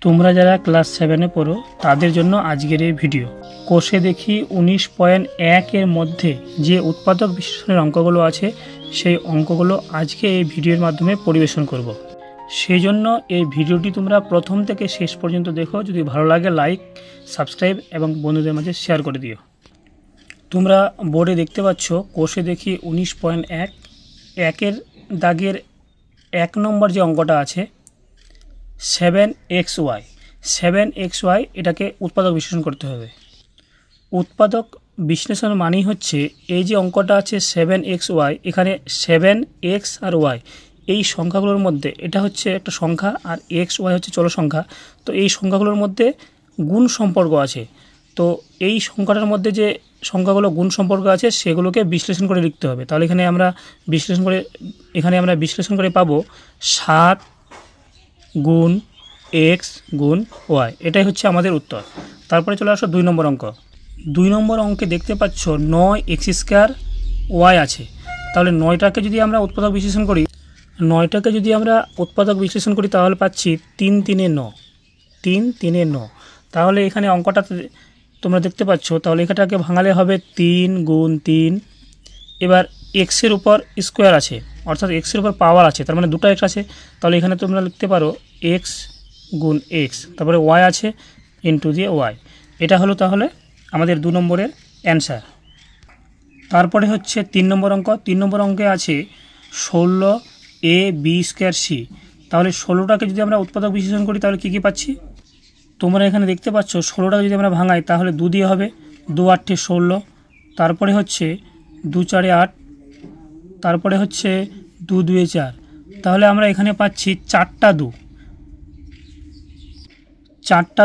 তোমরা যারা ক্লাস 7-এ পড়ো তাদের জন্য আজকের এই ভিডিও। কোষে দেখি 19.1 এর মধ্যে যে উৎপাদক বিশ্লেষণের অঙ্কগুলো আছে সেই অঙ্কগুলো আজকে এই ভিডিওর মাধ্যমে পরিবেশন করব। সেই জন্য এই ভিডিওটি তোমরা প্রথম থেকে শেষ পর্যন্ত দেখো। যদি ভালো লাগে লাইক, সাবস্ক্রাইব এবং বন্ধুদের মাঝে শেয়ার করে দিও। তোমরা বোর্ডে দেখতে পাচ্ছ কোষে দেখি 19.1 একের দাগের 1 নম্বর যে অঙ্কটা আছে 7xy এটাকে উৎপাদক বিশ্লেষণ করতে হবে। উৎপাদক বিশ্লেষণ মানেই হচ্ছে এই যে অঙ্কটা আছে 7xy, এখানে 7x আর y এই সংখ্যাগুলোর মধ্যে এটা হচ্ছে একটা সংখ্যা আর xy হচ্ছে চল সংখ্যা। তো এই সংখ্যাগুলোর মধ্যে গুণ সম্পর্ক আছে। তো এই সংখ্যাটার মধ্যে যে সংখ্যাগুলো গুণ সম্পর্ক আছে সেগুলোকে বিশ্লেষণ করে লিখতে হবে। তাহলে এখানে আমরা বিশ্লেষণ করে পাবো 7 গুণ x গুণ y, এটাই হচ্ছে আমাদের উত্তর। তারপরে চলে আসো 2 নম্বর অঙ্ক। 2 নম্বর অঙ্কে দেখতে পাচ্ছ 9x² y আছে। তাহলে 9টাকে যদি আমরা উৎপাদক বিশ্লেষণ করি তাহলে পাচ্ছি 3 3 9, 3 3 9। তাহলে এখানে অঙ্কটা তোমরা দেখতে পাচ্ছ। তাহলে এটাকে ভাঙালে হবে 3 গুণ 3। এবার এক্সের উপর স্কোয়ার আছে, অর্থাৎ এক্সের উপর পাওয়ার আছে, তার মানে 2টা এক্স আছে। তাহলে এখানে তোমরা লিখতে পারো এক্স গুণ এক্স, তারপরে ওয়াই আছে ইন্টু দিয়ে ওয়াই। এটা হলো তাহলে আমাদের 2 নম্বরের অ্যান্সার। তারপরে হচ্ছে 3 নম্বর অঙ্ক। 3 নম্বর অঙ্কে আছে 16ab²c। তাহলে 16টাকে যদি আমরা উৎপাদক বিশ্লেষণ করি তাহলে কী কী পাচ্ছি তোমরা এখানে দেখতে পাচ্ছ। 16টাকে যদি আমরা ভাঙাই তাহলে 2 দিয়ে হবে, 2 8 16। তারপরে হচ্ছে 2 4 8, তারপরে হচ্ছে 2 2 4। তাহলে আমরা এখানে পাচ্ছি 4টা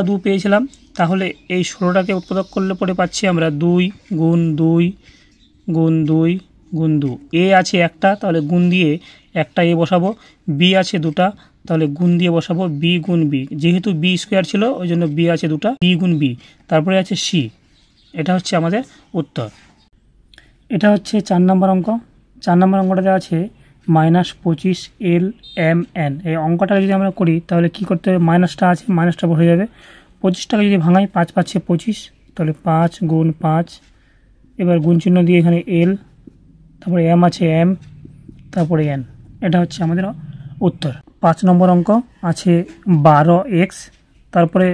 2 পেয়েছিলাম। তাহলে এই 16টাকে উৎপাদক করলে পরে পাচ্ছি আমরা 2 গুণ 2 গুণ 2 গুণ 2। এ আছে একটা, তাহলে গুণ দিয়ে একটা এ বসাবো। বি আছে 2টা, তাহলে গুণ দিয়ে বসাবো বি গুণ বি। যেহেতু বি স্কোয়ার ছিল ওই জন্য বি আছে 2টা, বি গুণ বি। তারপরে আছে সি। এটা হচ্ছে আমাদের উত্তর। এটা হচ্ছে 4 নম্বর অঙ্ক। 4 নম্বর অঙ্কটাতে আছে -25 LMN। এই অঙ্কটাকে যদি আমরা করি তাহলে কি করতে হবে, মাইনাসটা আছে, মাইনাসটা বসে যাবে। 25টাকে যদি ভাঙাই 5 পাচ্ছে 25, তাহলে 5 গুণ 5। এবার গুণ চিহ্ন দিয়ে এখানে এল, তারপরে এম আছে এম, তারপরে এন। এটা হচ্ছে আমাদের উত্তর। 5 নম্বর অঙ্ক আছে 12x, তারপরে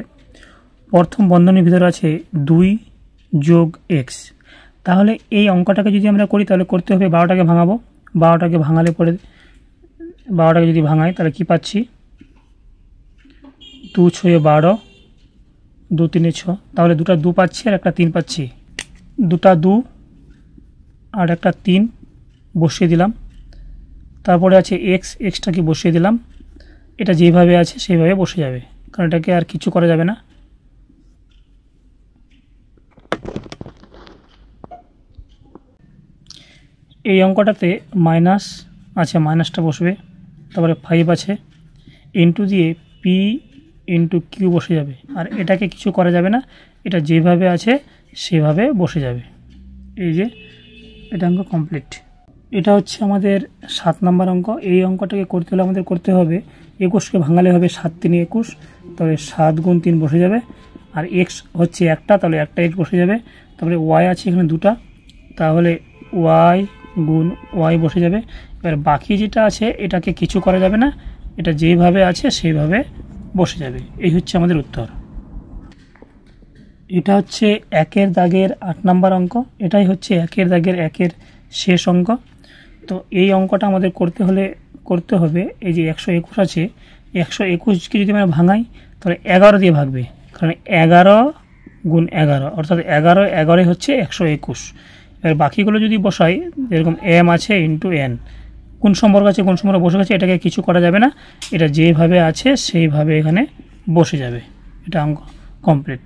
প্রথম বন্ধনীর ভিতরে আছে 2 যোগ x। তাহলে এই অঙ্কটাকে যদি আমরা করি তাহলে করতে হবে 12টাকে ভাঙাবো। 12টাকে ভাঙালে পরে 12টাকে যদি ভাঙাই তাহলে কি পাচ্ছি 2 6 12, 2 3 6। তাহলে 2টা 2 পাচ্ছি আর একটা 3 পাচ্ছি। 2টা 2 আর একটা 3 বসিয়ে দিলাম। তারপরে আছে এক্সটাকে বসিয়ে দিলাম। এটা যেভাবে আছে সেইভাবে বসে যাবে, কারণ এটাকে আর কিছু করা যাবে না। এই অঙ্কটাতে মাইনাস আছে, মাইনাসটা বসবে। তারপরে 5 আছে, ইন্টু দিয়ে পি ইন্টু কিউ বসে যাবে। আর এটাকে কিছু করা যাবে না, এটা যেভাবে আছে সেভাবে বসে যাবে। এই যে এটা অঙ্ক কমপ্লিট। এটা হচ্ছে আমাদের 7 নম্বর অঙ্ক। এই অঙ্কটাকে করতে হলে আমাদের করতে হবে 21কে ভাঙালে হবে 7 3 21, তাহলে 7 গুণ 3 বসে যাবে। আর এক্স হচ্ছে একটা, তাহলে একটা এক্স বসে যাবে। তারপরে ওয়াই আছে এখানে 2টা, তাহলে ওয়াই গুণ ওয়াই বসে যাবে। এবার বাকি যেটা আছে এটাকে কিছু করা যাবে না, এটা যেভাবে আছে সেইভাবে বসে যাবে। এই হচ্ছে আমাদের উত্তর। এটা হচ্ছে 1-এর দাগের 8 নম্বর অঙ্ক। এটাই হচ্ছে 1-এর দাগের 1-এর শেষ অঙ্ক। তো এই অঙ্কটা আমাদের করতে হবে এই যে 121 আছে, 121কে যদি আমরা ভাঙাই তাহলে 11 দিয়ে ভাগবে, কারণ 11 গুণ 11, অর্থাৎ 11 হচ্ছে 121। এবার বাকিগুলো যদি বসাই যেরকম এম আছে ইন্টু এন, কোন সম্পর্ক আছে কোন সম্পর্ক বসে গেছে, এটাকে কিছু করা যাবে না, এটা যেভাবে আছে সেইভাবে এখানে বসে যাবে। এটা অঙ্ক কমপ্লিট।